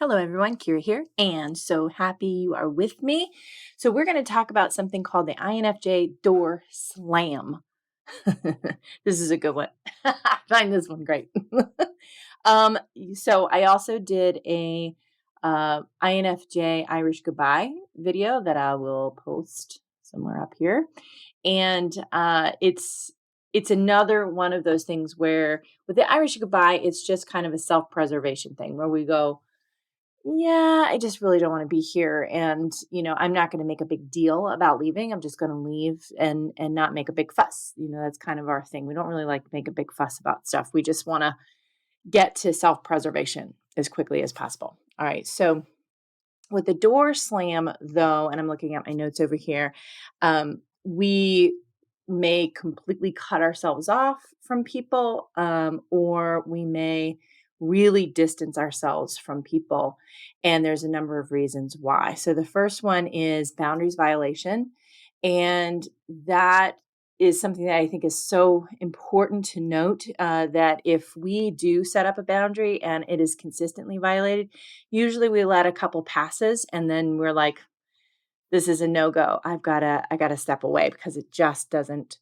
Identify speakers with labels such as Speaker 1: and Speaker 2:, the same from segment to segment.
Speaker 1: Hello, everyone. Kyra here, and so happy you are with me. So, we're going to talk about something called the INFJ Door Slam. This is a good one. I find this one great. So, I also did a INFJ Irish goodbye video that I will post somewhere up here, and it's another one of those things where with the Irish goodbye, it's just kind of a self-preservation thing where we go, yeah, I just really don't want to be here. And, I'm not going to make a big deal about leaving. I'm just going to leave and not make a big fuss. That's kind of our thing. We don't really like to make a big fuss about stuff. We just want to get to self-preservation as quickly as possible. All right. So with the door slam, though, and I'm looking at my notes over here, we may completely cut ourselves off from people, or we may really distance ourselves from people. And there's a number of reasons why. So the first one is boundaries violation. And that is something that I think is so important to note, that if we do set up a boundary and it is consistently violated, usually we let a couple passes and then we're like, this is a no-go. I gotta step away because it just doesn't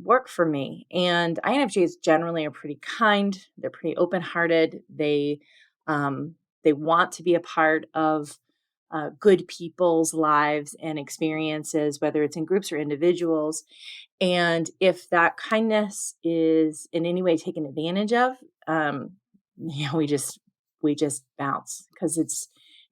Speaker 1: work for me. And INFJs generally are pretty kind. They're pretty open-hearted. They want to be a part of good people's lives and experiences, whether it's in groups or individuals. And if that kindness is in any way taken advantage of, we just bounce because it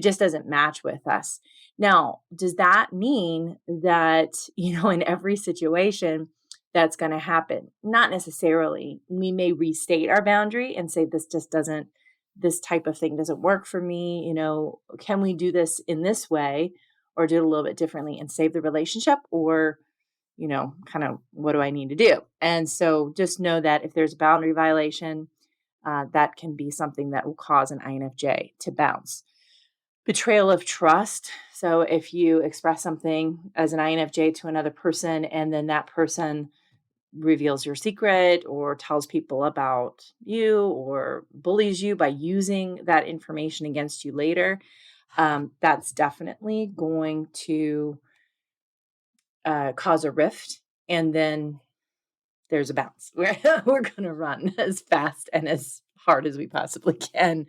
Speaker 1: just doesn't match with us. Now, does that mean that, in every situation that's going to happen? Not necessarily. We may restate our boundary and say, this type of thing doesn't work for me. Can we do this in this way or do it a little bit differently and save the relationship? Or, kind of what do I need to do? And so just know that if there's a boundary violation, that can be something that will cause an INFJ to bounce. Betrayal of trust. So if you express something as an INFJ to another person and then that person reveals your secret or tells people about you or bullies you by using that information against you later, that's definitely going to cause a rift. And then there's a bounce. We're going to run as fast and as hard as we possibly can.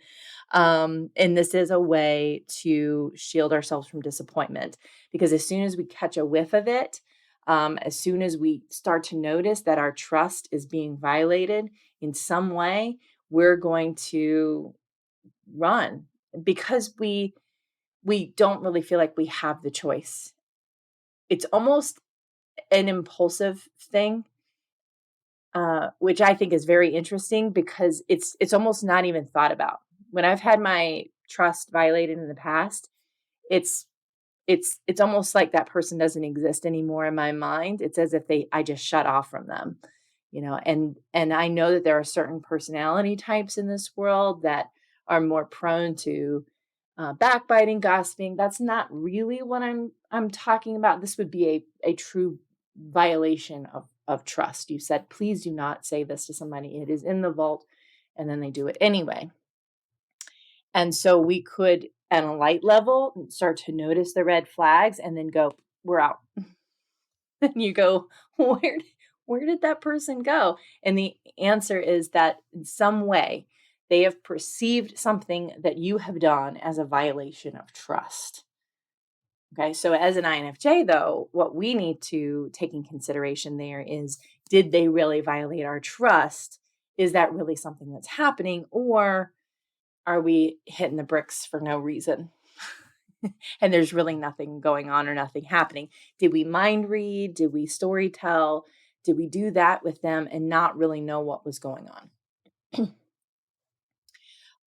Speaker 1: And this is a way to shield ourselves from disappointment, because as soon as we catch a whiff of it, as soon as we start to notice that our trust is being violated in some way, we're going to run because we don't really feel like we have the choice. It's almost an impulsive thing, which I think is very interesting because it's almost not even thought about. When I've had my trust violated in the past, it's almost like that person doesn't exist anymore in my mind. It's as if I just shut off from them, and I know that there are certain personality types in this world that are more prone to backbiting, gossiping. That's not really what I'm talking about. This would be a true violation of trust. You said, please do not say this to somebody. It is in the vault, and then they do it anyway. And so we could, at a light level, start to notice the red flags and then go, we're out. And you go, where did that person go? And the answer is that in some way, they have perceived something that you have done as a violation of trust. Okay, so as an INFJ, though, what we need to take in consideration there is, did they really violate our trust? Is that really something that's happening? Or are we hitting the bricks for no reason? And there's really nothing going on or nothing happening. Did we mind read? Did we story tell? Did we do that with them and not really know what was going on?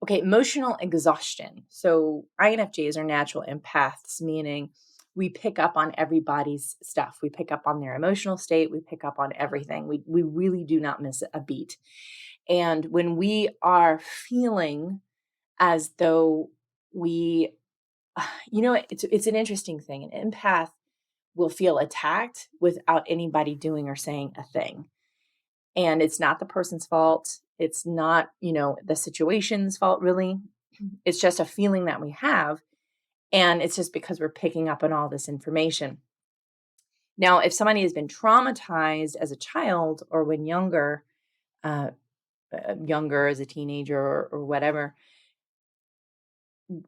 Speaker 1: Okay, emotional exhaustion. So INFJs are natural empaths, meaning we pick up on everybody's stuff. We pick up on their emotional state. We pick up on everything. We really do not miss a beat. And when we are feeling as though it's an interesting thing. An empath will feel attacked without anybody doing or saying a thing. And it's not the person's fault. It's not, the situation's fault, really. It's just a feeling that we have. And it's just because we're picking up on all this information. Now, if somebody has been traumatized as a child or when uh, younger as a teenager or whatever,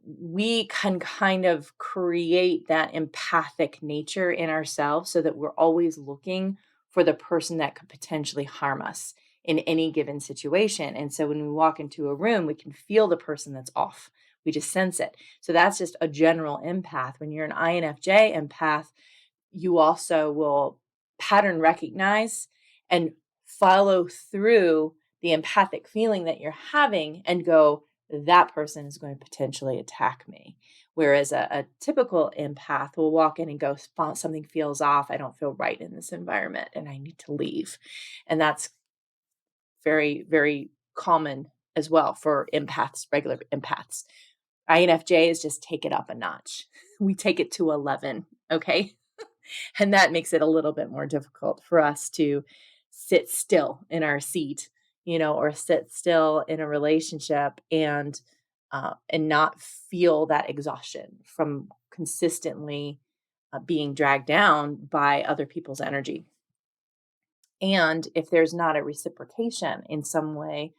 Speaker 1: we can kind of create that empathic nature in ourselves so that we're always looking for the person that could potentially harm us in any given situation. And so when we walk into a room, we can feel the person that's off. We just sense it. So that's just a general empath. When you're an INFJ empath, you also will pattern recognize and follow through the empathic feeling that you're having and go, that person is going to potentially attack me. Whereas a typical empath will walk in and go, something feels off. I don't feel right in this environment and I need to leave. And that's very, very common as well for empaths, regular empaths. INFJs just take it up a notch. We take it to 11. Okay. And that makes it a little bit more difficult for us to sit still in our seat, or sit still in a relationship and not feel that exhaustion from consistently being dragged down by other people's energy. And if there's not a reciprocation in some way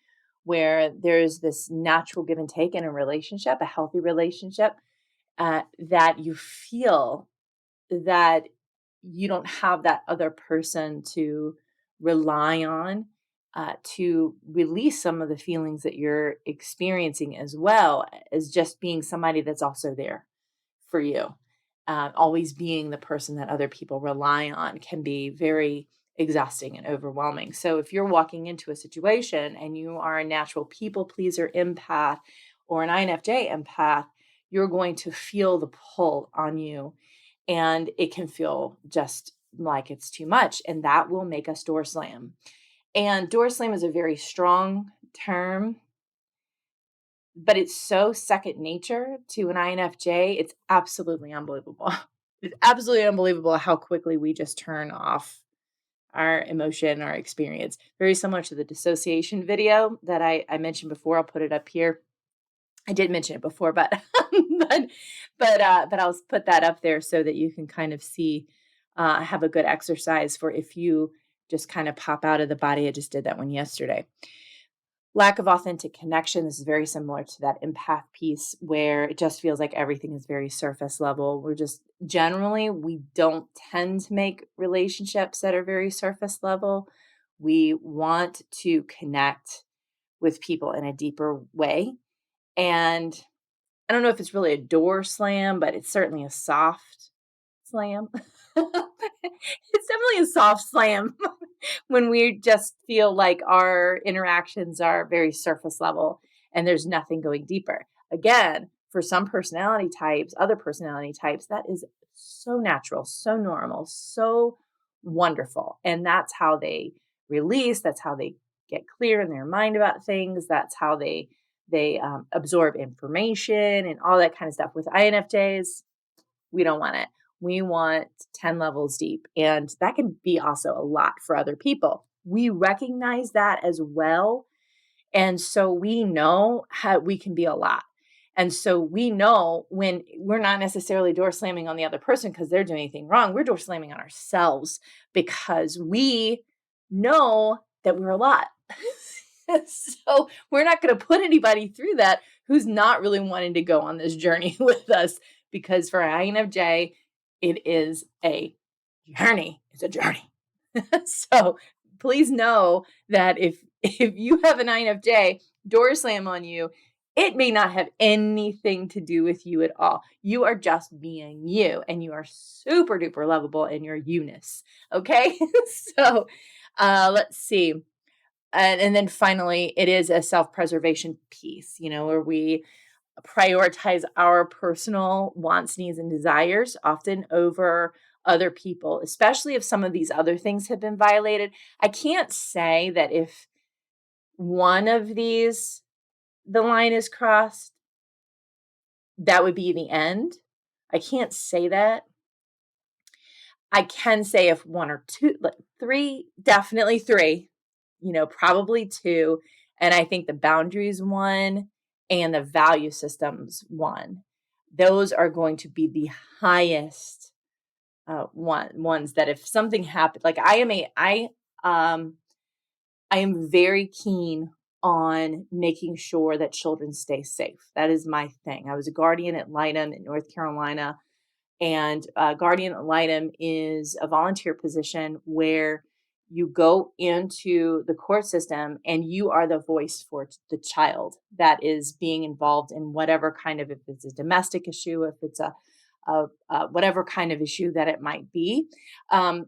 Speaker 1: where there's this natural give and take in a relationship, a healthy relationship, that you feel that you don't have that other person to rely on to release some of the feelings that you're experiencing, as well as just being somebody that's also there for you. Always being the person that other people rely on can be very exhausting and overwhelming. So if you're walking into a situation and you are a natural people pleaser empath or an INFJ empath, you're going to feel the pull on you, and it can feel just like it's too much. And that will make us door slam. And door slam is a very strong term, but it's so second nature to an INFJ. It's absolutely unbelievable. It's absolutely unbelievable how quickly we just turn off our emotion, our experience. Very similar to the dissociation video that I mentioned before. I'll put it up here. I did mention it before, but but I'll put that up there so that you can kind of see, have a good exercise for if you just kind of pop out of the body. I just did that one yesterday. Lack of authentic connection. This is very similar to that empath piece where it just feels like everything is very surface level. We don't tend to make relationships that are very surface level. We want to connect with people in a deeper way. And I don't know if it's really a door slam, but it's certainly a soft slam. It's definitely a soft slam when we just feel like our interactions are very surface level and there's nothing going deeper. Again, for some personality types, other personality types, that is so natural, so normal, so wonderful. And that's how they release, that's how they get clear in their mind about things, that's how they absorb information and all that kind of stuff. With INFJs, we don't want it. We want 10 levels deep. And that can be also a lot for other people. We recognize that as well. And so we know how we can be a lot. And so we know when we're not necessarily door slamming on the other person because they're doing anything wrong. We're door slamming on ourselves because we know that we're a lot. So we're not going to put anybody through that who's not really wanting to go on this journey with us, because for INFJ, it is a journey. It's a journey. So please know that if you have an INFJ door slam on you, it may not have anything to do with you at all. You are just being you, and you are super duper lovable in your you-ness. Okay. So let's see. And then finally, it is a self-preservation piece, where we prioritize our personal wants, needs, and desires often over other people, especially if some of these other things have been violated. I can't say that if one of these, the line is crossed, that would be the end. I can't say that. I can say if one or two, like three, definitely three, probably two. And I think the boundaries one and the value systems one. Those are going to be the highest ones that if something happened, like I am very keen on making sure that children stay safe. That is my thing. I was a guardian at Lightem in North Carolina, and guardian ad litem is a volunteer position where you go into the court system and you are the voice for the child that is being involved in whatever kind of, if it's a domestic issue, if it's a whatever kind of issue that it might be.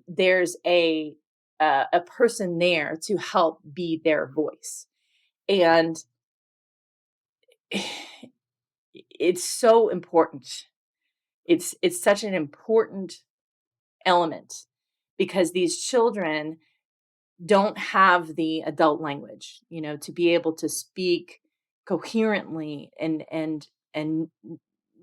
Speaker 1: There's a person there to help be their voice, and it's so important. It's such an important element because these children don't have the adult language, to be able to speak coherently and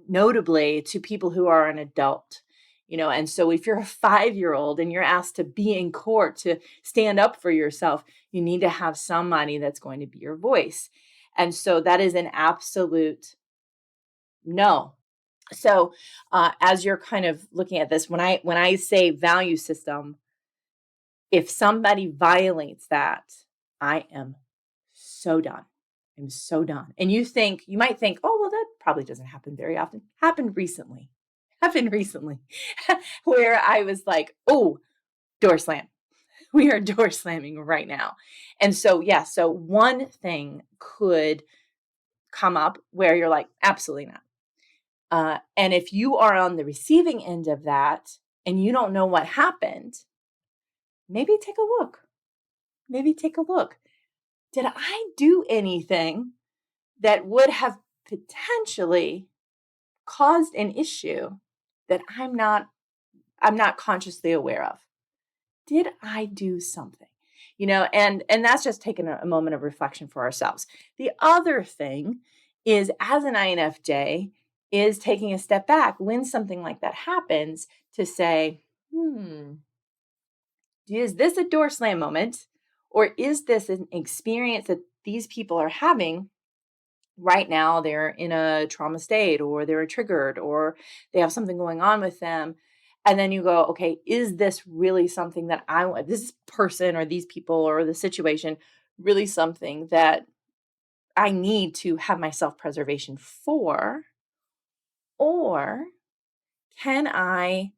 Speaker 1: notably to people who are an adult. And so if you're a 5-year-old and you're asked to be in court to stand up for yourself, you need to have somebody that's going to be your voice. And so that is an absolute no. So as you're kind of looking at this, when I say value system, if somebody violates that, I am so done. I'm so done. And you might think, oh, well, that probably doesn't happen very often. Happened recently, where I was like, oh, door slam. We are door slamming right now. And so, yeah, so one thing could come up where you're like, absolutely not. And if you are on the receiving end of that and you don't know what happened, maybe take a look. Did I do anything that would have potentially caused an issue that I'm not consciously aware of? Did I do something? And that's just taking a moment of reflection for ourselves. The other thing is, as an INFJ, is taking a step back when something like that happens to say, is this a door slam moment? Or is this an experience that these people are having right now? They're in a trauma state, or they're triggered, or they have something going on with them. And then you go, okay, is this really something that I want? This person or these people or the situation really something that I need to have my self-preservation for? Or can I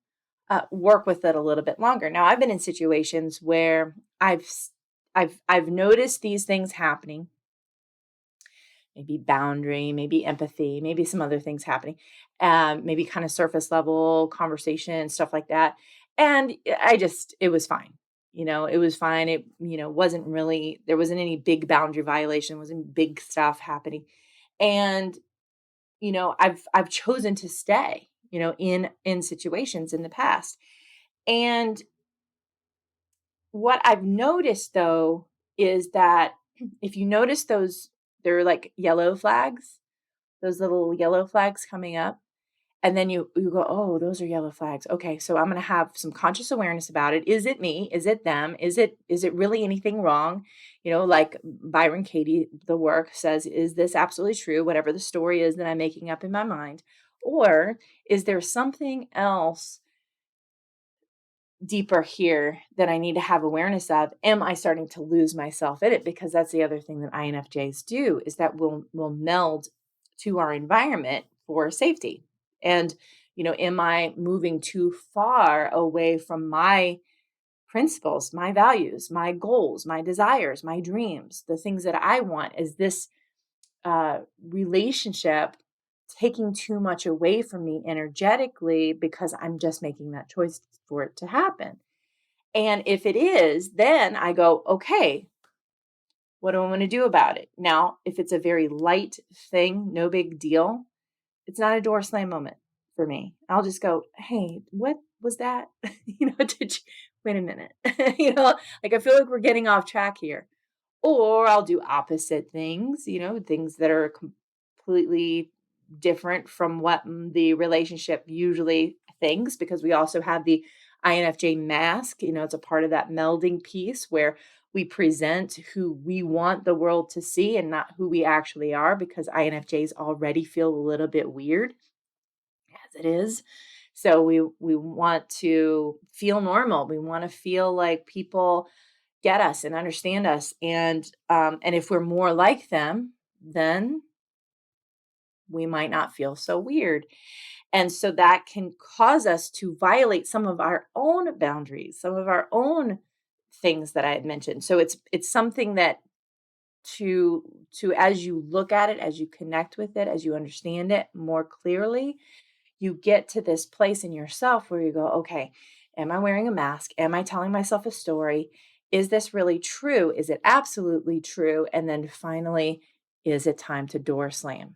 Speaker 1: work with it a little bit longer? Now, I've been in situations where I've noticed these things happening, maybe boundary, maybe empathy, maybe some other things happening, maybe kind of surface level conversation, stuff like that. And it was fine. It was fine. It, wasn't really, there wasn't any big boundary violation, wasn't big stuff happening. And, I've chosen to stay, in situations in the past. And what I've noticed though, is that if you notice those, they're like yellow flags, those little yellow flags coming up. And then you go, oh, those are yellow flags. Okay, so I'm going to have some conscious awareness about it. Is it me? Is it them? Is it really anything wrong? Like Byron Katie, the work says, is this absolutely true? Whatever the story is that I'm making up in my mind. Or is there something else deeper here that I need to have awareness of? Am I starting to lose myself in it? Because that's the other thing that INFJs do, is that we'll meld to our environment for safety. And, am I moving too far away from my principles, my values, my goals, my desires, my dreams, the things that I want? Is this relationship taking too much away from me energetically because I'm just making that choice for it to happen? And if it is, then I go, okay, what do I want to do about it? Now, if it's a very light thing, no big deal, it's not a door slam moment for me. I'll just go, hey, what was that? Wait a minute. Like I feel like we're getting off track here. Or I'll do opposite things, things that are completely different from what the relationship usually thinks, because we also have the INFJ mask, it's a part of that melding piece where We present who we want the world to see and not who we actually are, because INFJs already feel a little bit weird as it is. So we want to feel normal. We want to feel like people get us and understand us. And if we're more like them, then we might not feel so weird. And so that can cause us to violate some of our own boundaries, some of our own things that I had mentioned. So it's something that to as you look at it, as you connect with it, as you understand it more clearly, you get to this place in yourself where you go, okay, am I wearing a mask? Am I telling myself a story? Is this really true? Is it absolutely true? And then finally, is it time to door slam?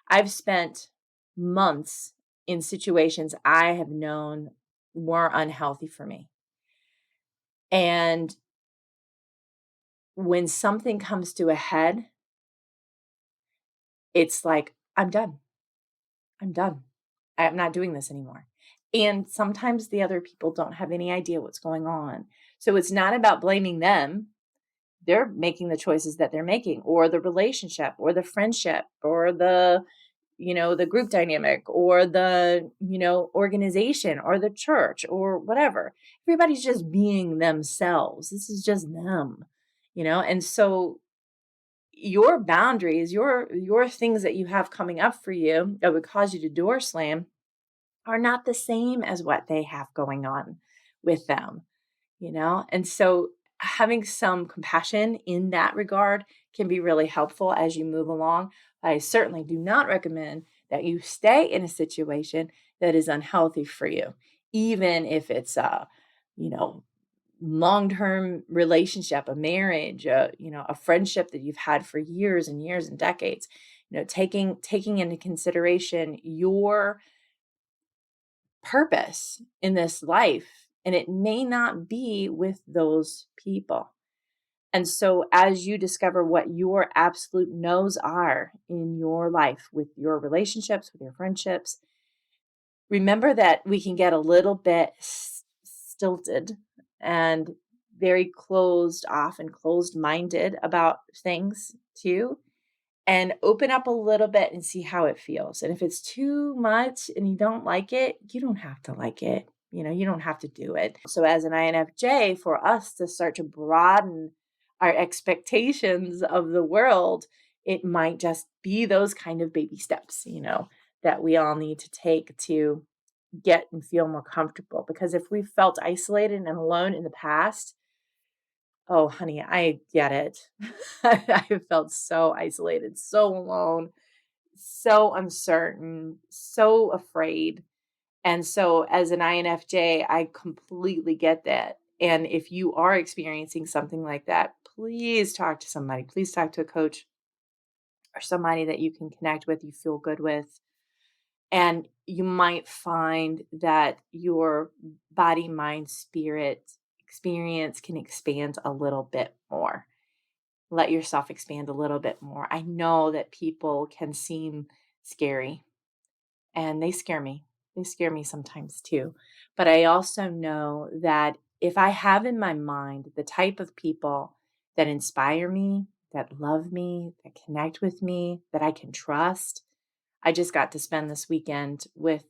Speaker 1: I've spent months in situations I have known were unhealthy for me. And when something comes to a head, it's like, I'm done. I'm done. I'm not doing this anymore. And sometimes the other people don't have any idea what's going on. So it's not about blaming them. They're making the choices that they're making, or the relationship, or the friendship, or the group dynamic, or the organization, or the church, or whatever. Everybody's just being themselves. This is just them. And so your boundaries, your things that you have coming up for you that would cause you to door slam are not the same as what they have going on with them. And so having some compassion in that regard can be really helpful as you move along. I certainly do not recommend that you stay in a situation that is unhealthy for you, even if it's you know, long-term relationship, a marriage, a friendship that you've had for years and years and decades. Taking into consideration your purpose in this life, and it may not be with those people. And so as you discover what your absolute no's are in your life, with your relationships, with your friendships, remember that we can get a little bit stilted and very closed off and closed minded about things too, and open up a little bit and see how it feels. And if it's too much and you don't like it, you don't have to like it. You don't have to do it. So as an INFJ, for us to start to broaden our expectations of the world, it might just be those kind of baby steps, that we all need to take to get and feel more comfortable. Because if we felt isolated and alone in the past, oh, honey, I get it. I have felt so isolated, so alone, so uncertain, so afraid. And so, as an INFJ, I completely get that. And if you are experiencing something like that, please talk to somebody. Please talk to a coach or somebody that you can connect with, you feel good with. And you might find that your body, mind, spirit experience can expand a little bit more. Let yourself expand a little bit more. I know that people can seem scary, and they scare me. They scare me sometimes too. But I also know that if I have in my mind the type of people that inspire me, that love me, that connect with me, that I can trust. I just got to spend this weekend with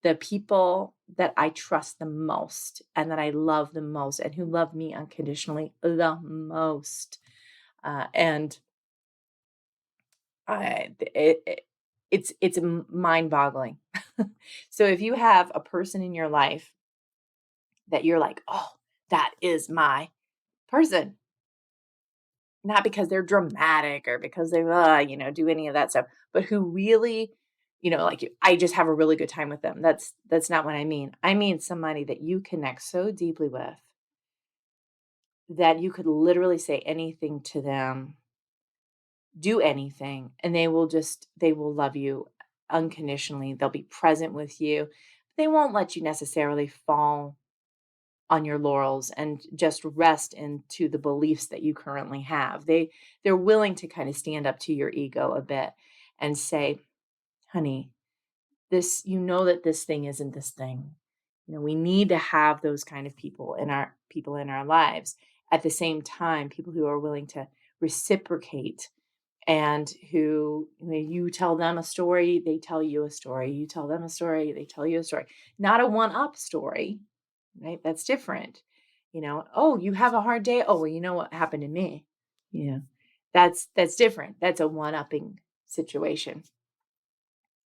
Speaker 1: the people that I trust the most and that I love the most and who love me unconditionally the most. And I it's mind-boggling. So if you have a person in your life that you're like, "Oh, that is my person," not because they're dramatic or because they, do any of that stuff, but who really, like, I just have a really good time with them. That's not what I mean. I mean somebody that you connect so deeply with that you could literally say anything to them, do anything, and they will love you unconditionally. They'll be present with you. They won't let you necessarily fall on your laurels and just rest into the beliefs that you currently have. They're willing to kind of stand up to your ego a bit and say, "Honey, that this thing isn't this thing." We need to have those kind of people in our lives. at the same time, people who are willing to reciprocate and who, when you tell them a story, they tell you a story. You tell them a story, they tell you a story. Not a one-up story, right? That's different. Oh, you have a hard day. Oh, well, you know what happened to me? Yeah. That's different. That's a one-upping situation.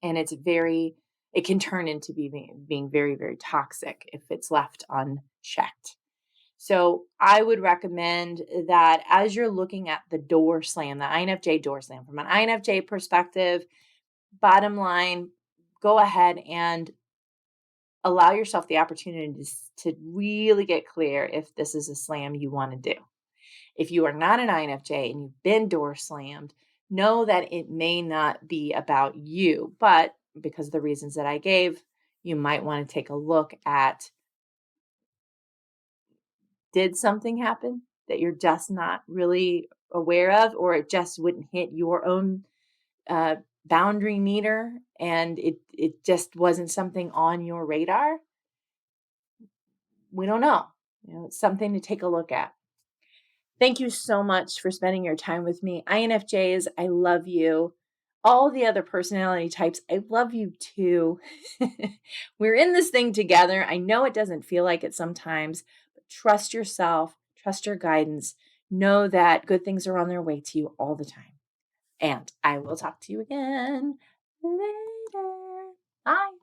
Speaker 1: And it can turn into being very, very toxic if it's left unchecked. So I would recommend that as you're looking at the door slam, the INFJ door slam, from an INFJ perspective, bottom line, go ahead and allow yourself the opportunity to really get clear if this is a slam you want to do. If you are not an INFJ and you've been door slammed, know that it may not be about you, but because of the reasons that I gave, you might want to take a look at, did something happen that you're just not really aware of, or it just wouldn't hit your own uh, boundary meter and it just wasn't something on your radar? We don't know. It's something to take a look at. Thank you so much for spending your time with me. INFJs, I love you. All the other personality types, I love you too. We're in this thing together. I know it doesn't feel like it sometimes, but trust yourself, trust your guidance. Know that good things are on their way to you all the time. And I will talk to you again later. Bye.